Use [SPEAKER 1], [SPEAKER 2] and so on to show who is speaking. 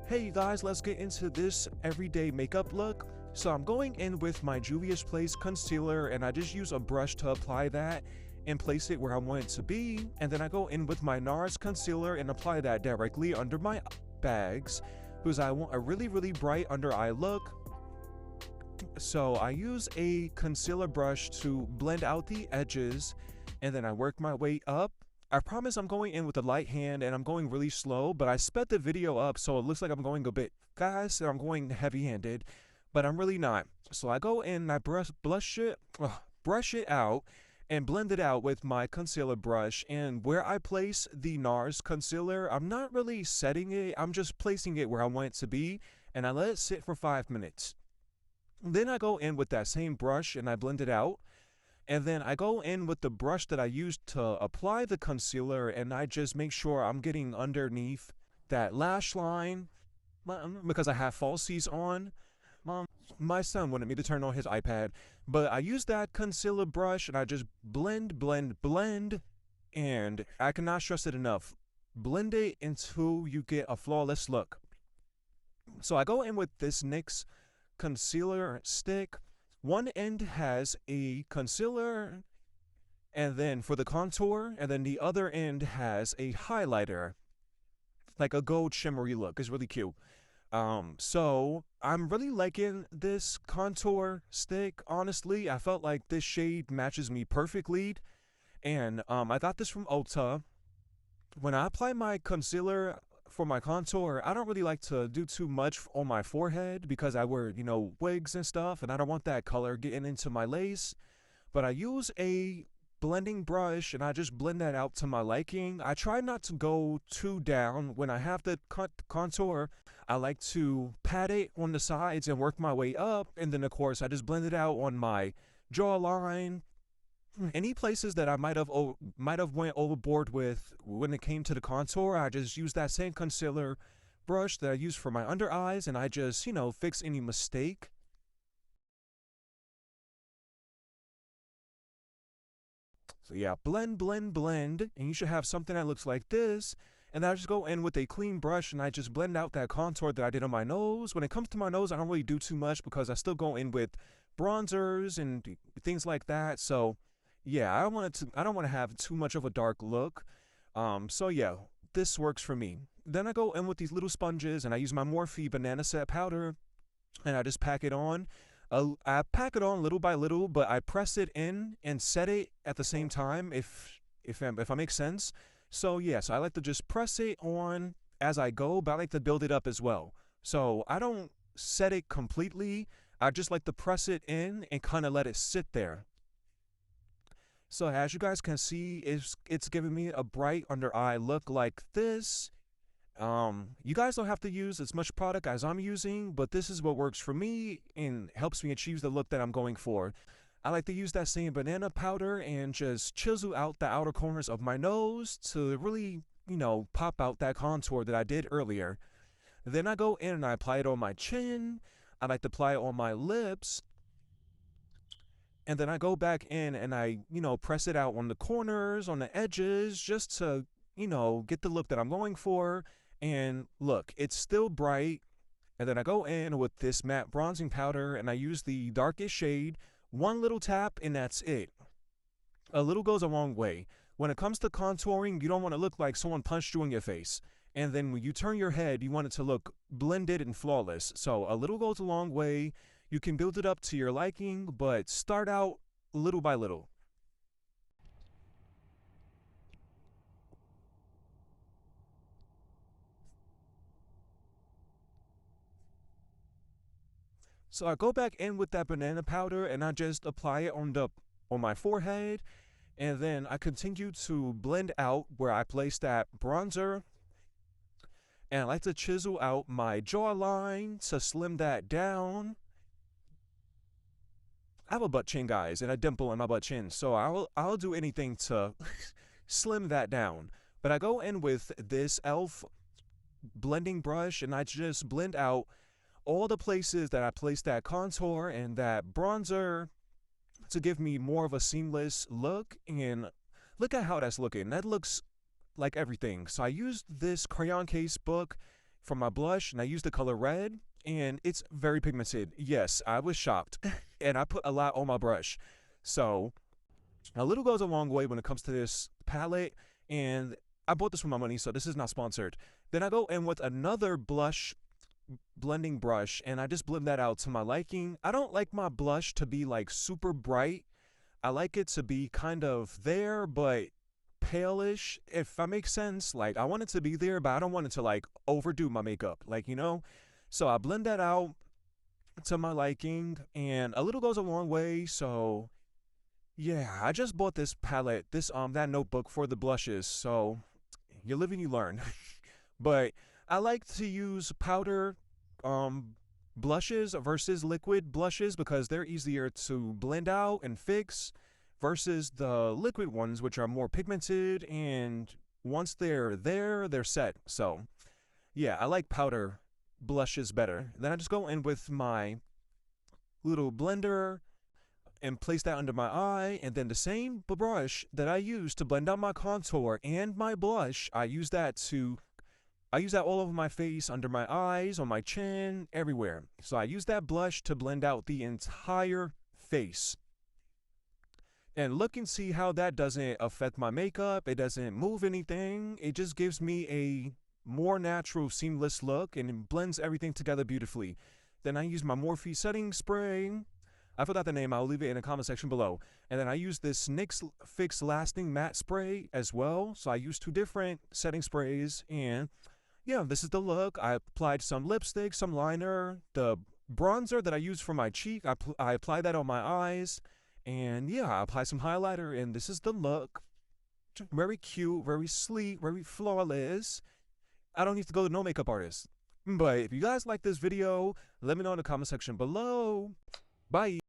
[SPEAKER 1] Hey you guys, let's get into this everyday makeup look. So I'm going in with my Juvia's Place concealer and I just use a brush to apply that and place it where I want it to be. And then I go in with my NARS concealer and apply that directly under my bags because I want a really bright under eye look. So I use a concealer brush to blend out the edges and then I work my way up. I promise I'm going in with a light hand and I'm going really slow, but I sped the video up so it looks like I'm going a bit fast and I'm going heavy-handed, but I'm really not. So I go in and I brush it out and blend it out with my concealer brush, and where I place the NARS concealer, I'm not really setting it, I'm just placing it where I want it to be, and I let it sit for 5 minutes. Then I go in with that same brush and I blend it out. And then I go in with the brush that I used to apply the concealer and I just make sure I'm getting underneath that lash line because I have falsies on. My son wanted me to turn on his iPad, but I use that concealer brush and I just blend, and I cannot stress it enough. Blend it until you get a flawless look. So I go in with this NYX concealer stick. One end has a concealer, and then for the contour, and then the other end has a highlighter, like a gold shimmery look. It's really cute. So I'm really liking this contour stick. Honestly, I felt like this shade matches me perfectly, and I got this from Ulta. When I apply my concealer for my contour, I don't really like to do too much on my forehead because I wear, wigs and stuff, and I don't want that color getting into my lace. But I use a blending brush and I just blend that out to my liking. I try not to go too down. When I have the contour, I like to pat it on the sides and work my way up. And then, of course, I just blend it out on my jawline. Any places that I might have went overboard with when it came to the contour, I just use that same concealer brush that I use for my under eyes and I just, fix any mistake. So yeah, blend, and you should have something that looks like this. And then I just go in with a clean brush and I just blend out that contour that I did on my nose. When it comes to my nose, I don't really do too much because I still go in with bronzers and things like that. So yeah, I don't want to have too much of a dark look. So yeah, this works for me. Then I go in with these little sponges and I use my Morphe banana set powder and I just pack it on. I pack it on little by little, but I press it in and set it at the same time if I make sense. So yeah, so I like to just press it on as I go, but I like to build it up as well. So I don't set it completely. I just like to press it in and kind of let it sit there. So as you guys can see, it's giving me a bright under eye look like this. You guys don't have to use as much product as I'm using, but this is what works for me and helps me achieve the look that I'm going for. I like to use that same banana powder and just chisel out the outer corners of my nose to really, pop out that contour that I did earlier. Then I go in and I apply it on my chin. I like to apply it on my lips. And then I go back in and I, press it out on the corners, on the edges, just to, get the look that I'm going for. And look, it's still bright. And then I go in with this matte bronzing powder and I use the darkest shade. One little tap and that's it. A little goes a long way. When it comes to contouring, you don't want to look like someone punched you in your face. And then when you turn your head, you want it to look blended and flawless. So a little goes a long way. You can build it up to your liking, but start out little by little. So I go back in with that banana powder and I just apply it on my forehead, and then I continue to blend out where I place that bronzer. And I like to chisel out my jawline to slim that down. I have a butt chin, guys, and a dimple in my butt chin, so I'll do anything to slim that down. But I go in with this e.l.f. blending brush and I just blend out all the places that I placed that contour and that bronzer to give me more of a seamless look. And look at how that's looking. That looks like everything. So I used this crayon case book for my blush, and I used the color red, and it's very pigmented. Yes, I was shocked. And I put a lot on my brush. So a little goes a long way when it comes to this palette, and I bought this with my money, so this is not sponsored. Then I go in with another blush blending brush, and I just blend that out to my liking. I don't like my blush to be like super bright. I like it to be kind of there, but palish, if that makes sense. Like, I want it to be there, but I don't want it to like overdo my makeup, like, you know? So I blend that out to my liking, and a little goes a long way. So yeah, I just bought this palette, that notebook for the blushes. So you live and you learn. But I like to use powder blushes versus liquid blushes because they're easier to blend out and fix versus the liquid ones, which are more pigmented, and once they're there, they're set. So yeah, I like powder blushes better. Then I just go in with my little blender and place that under my eye, and then the same brush that I use to blend out my contour and my blush, I use that all over my face, under my eyes, on my chin, everywhere. So I use that blush to blend out the entire face. And look and see how that doesn't affect my makeup. It doesn't move anything. It just gives me a more natural, seamless look, and it blends everything together beautifully. Then I use my Morphe setting spray. I forgot the name. I'll leave it in the comment section below. And then I use this NYX Fix Lasting Matte Spray as well. So I use 2 different setting sprays, and yeah, this is the look. I applied some lipstick, some liner, the bronzer that I used for my cheek. I applied that on my eyes, and yeah, I applied some highlighter, and this is the look. Very cute, very sleek, very flawless. I don't need to go to no makeup artist. But if you guys like this video, let me know in the comment section below. Bye.